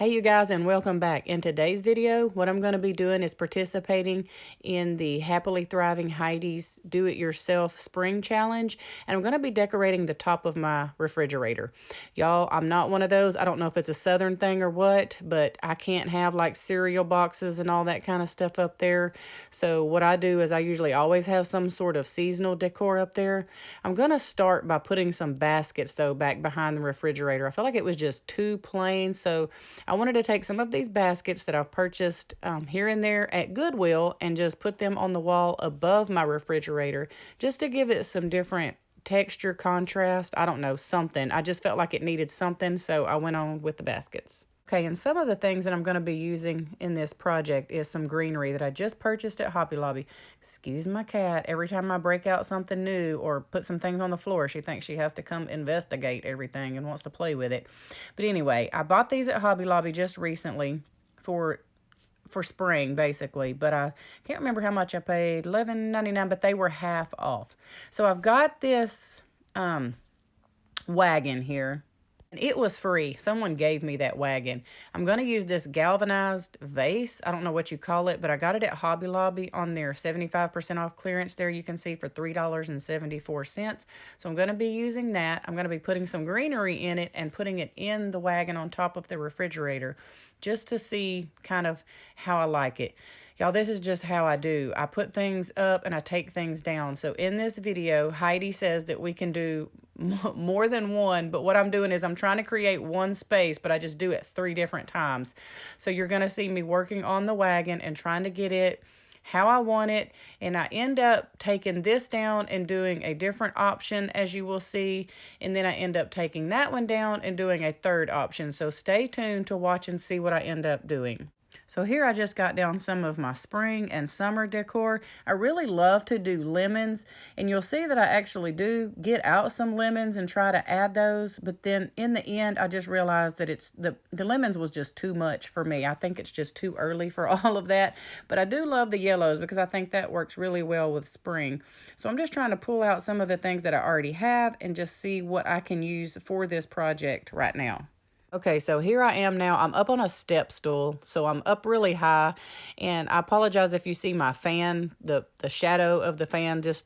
Hey you guys, and welcome back. In today's video, what I'm going to be doing is participating in the Happily Thriving Heidi's Do-It-Yourself Spring Challenge, and I'm going to be decorating the top of my refrigerator. Y'all, I'm not one of those. I don't know if it's a southern thing or what, but I can't have like cereal boxes and all that kind of stuff up there. So what I do is I usually always have some sort of seasonal decor up there. I'm going to start by putting some baskets though back behind the refrigerator. I feel like it was just too plain, so I wanted to take some of these baskets that I've purchased here and there at Goodwill and just put them on the wall above my refrigerator just to give it some different texture, contrast. I don't know, something. I just felt like it needed something, so I went on with the baskets. Okay, and some of the things that I'm going to be using in this project is some greenery that I just purchased at Hobby Lobby. Excuse my cat. Every time I break out something new or put some things on the floor, she thinks she has to come investigate everything and wants to play with it. But anyway, I bought these at Hobby Lobby just recently for spring, basically. But I can't remember how much I paid, $11.99, but they were half off. So I've got this wagon here. It was free. Someone gave me that wagon. I'm going to use this galvanized vase. I don't know what you call it, but I got it at Hobby Lobby on their 75% off clearance there. You can see for $3.74. So I'm going to be using that. I'm going to be putting some greenery in it and putting it in the wagon on top of the refrigerator just to see kind of how I like it. Y'all, this is just how I do. I put things up and I take things down. So in this video, Heidi says that we can do more than one, but what I'm doing is I'm trying to create one space, but I just do it 3 different times. So you're going to see me working on the wagon and trying to get it how I want it, and I end up taking this down and doing a different option, as you will see, and then I end up taking that one down and doing a third option. So stay tuned to watch and see what I end up doing. So here I just got down some of my spring and summer decor. I really love to do lemons, and you'll see that I actually do get out some lemons and try to add those, but then in the end I just realized that it's the lemons was just too much for me. I think it's just too early for all of that, but I do love the yellows because I think that works really well with spring. So I'm just trying to pull out some of the things that I already have and just see what I can use for this project right now. Okay, so here I am now. I'm up on a step stool, so I'm up really high, and I apologize if you see my fan, the shadow of the fan just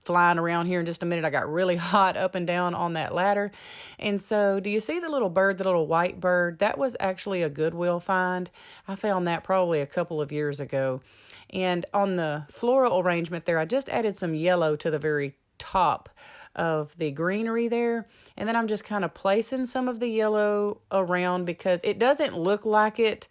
flying around here in just a minute. I got really hot up and down on that ladder. And so do you see the little bird, the little white bird? That was actually a Goodwill find. I found that probably a couple of years ago. And on the floral arrangement there, I just added some yellow to the very top of the greenery there, and then I'm just kind of placing some of the yellow around because it doesn't look like it,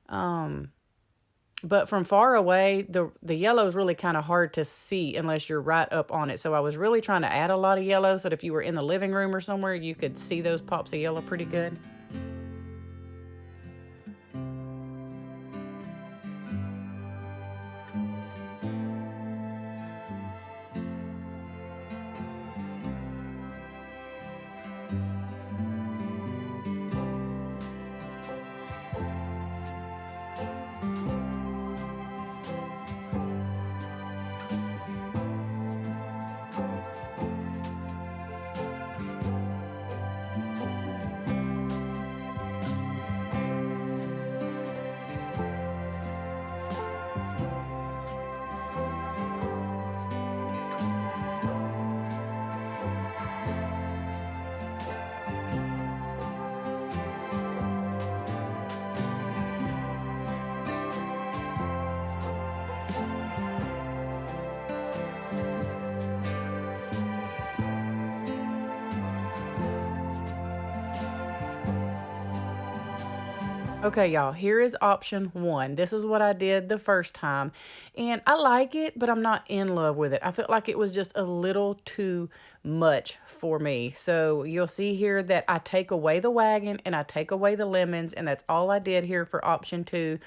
but from far away the yellow is really kind of hard to see unless you're right up on it. So I was really trying to add a lot of yellow so that if you were in the living room or somewhere, you could see those pops of yellow pretty good. Okay, y'all, here is option 1. This is what I did the first time, and I like it, but I'm not in love with it. I felt like it was just a little too much for me. So you'll see here that I take away the wagon and I take away the lemons, and that's all I did here for option 2.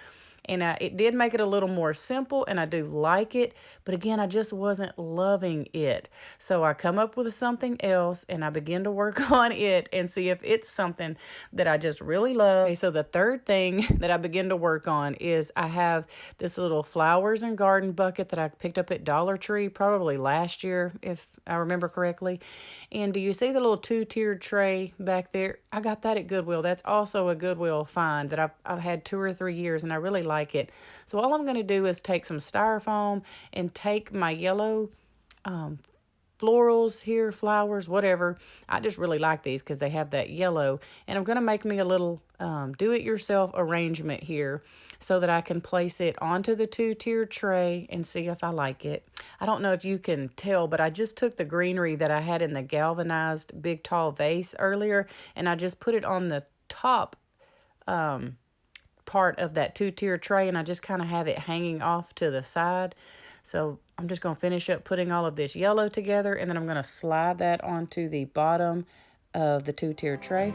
And it did make it a little more simple, and I do like it. But again, I just wasn't loving it. So I come up with something else, and I begin to work on it and see if it's something that I just really love. Okay, so the third thing that I begin to work on is I have this little flowers and garden bucket that I picked up at Dollar Tree probably last year, if I remember correctly. And do you see the little two-tiered tray back there? I got that at Goodwill. That's also a Goodwill find that I've had 2 or 3 years, and I really like it. So all I'm going to do is take some styrofoam and take my yellow florals here, flowers, whatever. I just really like these because they have that yellow. And I'm going to make me a little do-it-yourself arrangement here so that I can place it onto the two-tiered tray and see if I like it. I don't know if you can tell, but I just took the greenery that I had in the galvanized big tall vase earlier, and I just put it on the top part of that two-tier tray, and I just kind of have it hanging off to the side. So I'm just going to finish up putting all of this yellow together, and then I'm going to slide that onto the bottom of the two-tier tray.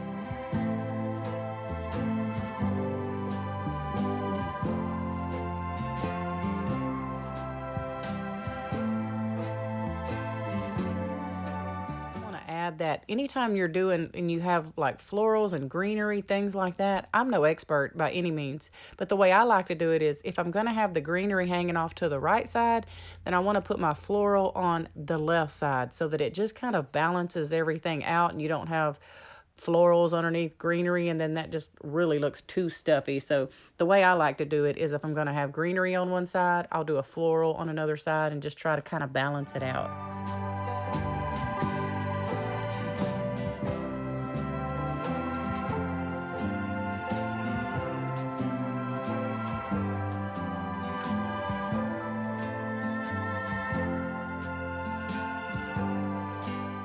That anytime you're doing and you have like florals and greenery, things like that, I'm no expert by any means, but the way I like to do it is if I'm going to have the greenery hanging off to the right side, then I want to put my floral on the left side so that it just kind of balances everything out and you don't have florals underneath greenery, and then that just really looks too stuffy. So the way I like to do it is if I'm going to have greenery on one side, I'll do a floral on another side and just try to kind of balance it out.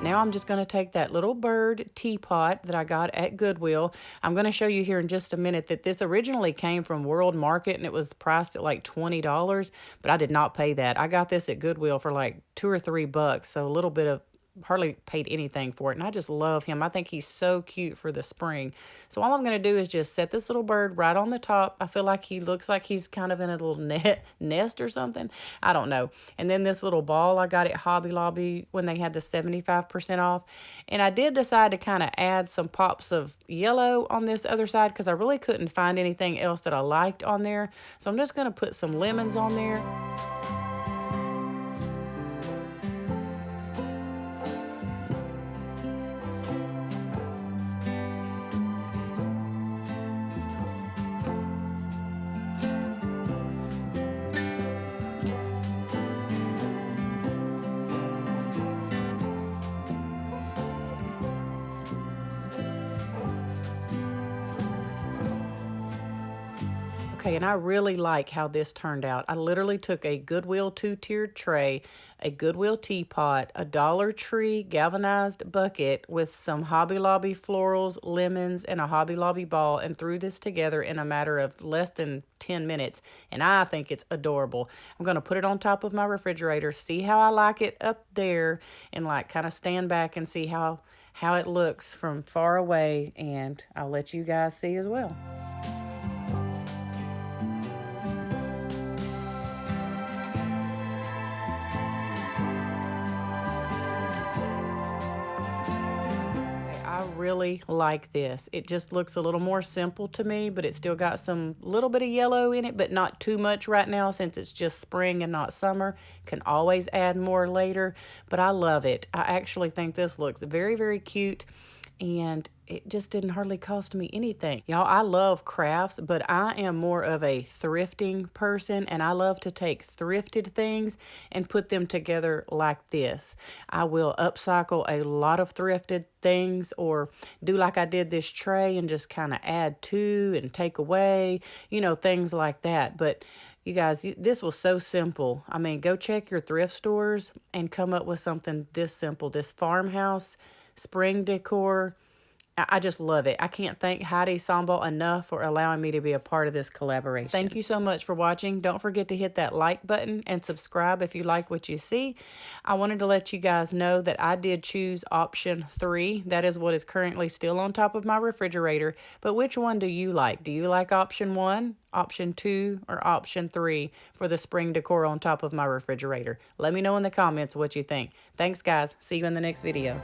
Now I'm just going to take that little bird teapot that I got at Goodwill. I'm going to show you here in just a minute that this originally came from World Market and it was priced at like $20, but I did not pay that. I got this at Goodwill for like $2 or $3, so a little bit of hardly paid anything for it, and I just love him. I think he's so cute for the spring. So all I'm going to do is just set this little bird right on the top. I feel like he looks like he's kind of in a little nest or something. I don't know. And then this little ball I got at Hobby Lobby when they had the 75% off. And I did decide to kind of add some pops of yellow on this other side because I really couldn't find anything else that I liked on there. So I'm just going to put some lemons on there. Okay, and I really like how this turned out. I literally took a Goodwill two-tiered tray, a Goodwill teapot, a Dollar Tree galvanized bucket with some Hobby Lobby florals, lemons, and a Hobby Lobby ball, and threw this together in a matter of less than 10 minutes, and I think it's adorable. I'm going to put it on top of my refrigerator, see how I like it up there, and like kind of stand back and see how it looks from far away, and I'll let you guys see as well. I really like this. It just looks a little more simple to me, but it's still got some little bit of yellow in it, but not too much right now since it's just spring and not summer. Can always add more later, but I love it. I actually think this looks very, very cute, and it just didn't hardly cost me anything. Y'all, I love crafts, but I am more of a thrifting person, and I love to take thrifted things and put them together like this. I will upcycle a lot of thrifted things or do like I did this tray and just kind of add to and take away, you know, things like that. But you guys, this was so simple. I mean, go check your thrift stores and come up with something this simple. This Farmhouse spring decor I just love it. I can't thank Heidi Sonboul enough for allowing me to be a part of this collaboration. Thank you so much for watching. Don't forget to hit that like button and subscribe if you like what you see. I wanted to let you guys know that I did choose option 3. That is what is currently still on top of my refrigerator. But which one do you like? Do you like option 1, option 2, or option 3 for the spring decor on top of my refrigerator? Let me know in the comments what you think. Thanks, guys. See you in the next video.